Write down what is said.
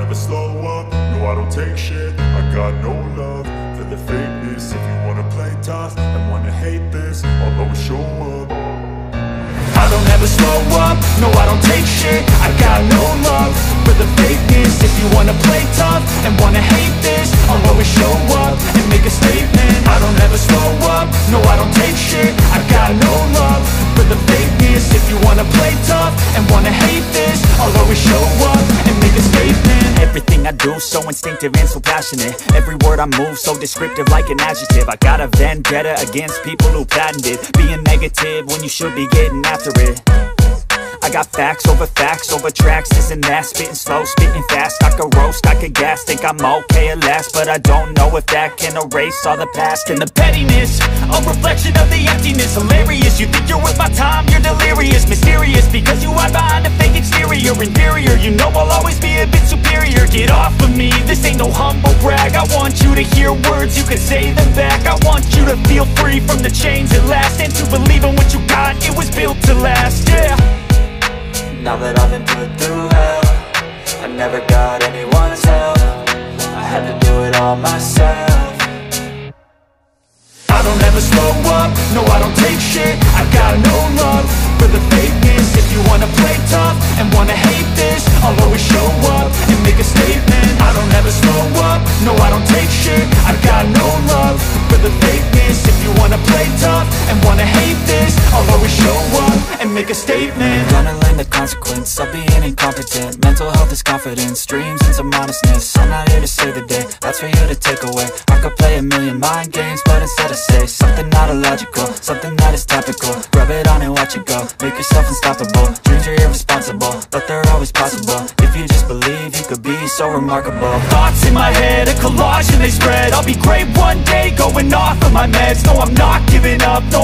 never slow up, no I don't take shit. I got no love for the fakeness. If you wanna play tough and wanna hate this, I'll always show up. I don't ever slow up, no I don't take shit. I got no love for the fakeness. If you wanna play tough and wanna hate this, I'll always show up and make a statement. I don't ever slow up, no I don't take shit. I got no love for the fakeness. If you wanna play tough and wanna hate this, I'll always show up and make a statement. Everything I do so instinctive and so passionate. Every word I move so descriptive like an adjective. I got a vendetta against people who patented being negative when you should be getting after it. I got facts over tracks, this and that. Spitting slow, spitting fast, I could roast, I could gas. Think I'm okay at last, but I don't know if that can erase all the past. And the pettiness, a reflection of the emptiness. Hilarious, you think you're worth my time, you're delirious. Mysterious, because you hide behind a fake exterior. Inferior, you know I'll always be a bit superior. Get off of me, this ain't no humble brag. I want you to hear words, you can say them back. I want you to feel free from the chains at last, and to believe in what you got, it was built to last, yeah. Now that I've been put through hell, I never got anyone's help. I had to do it all myself. I don't ever slow up, no I don't take shit. I got no love for the fakeness. If you wanna play tough and wanna hate this, I'll always show up and make a statement. I don't ever slow up, no I don't take shit. I got no love for the fakeness. If you wanna play tough and wanna hate this, I'll always show up and make a statement. Gonna learn the consequence of being incompetent. Mental health is confidence, dreams and some honestness. I'm not here to save the day, that's for you to take away. I could play a million mind games, but instead I say something not illogical, something that is topical. Rub it on and watch it go, make yourself unstoppable. Dreams are irresponsible, but they're always possible. If you just believe, you could be so remarkable. Thoughts in my head, a collage and they spread. I'll be great one day, going off of my meds. No, I'm not giving up, no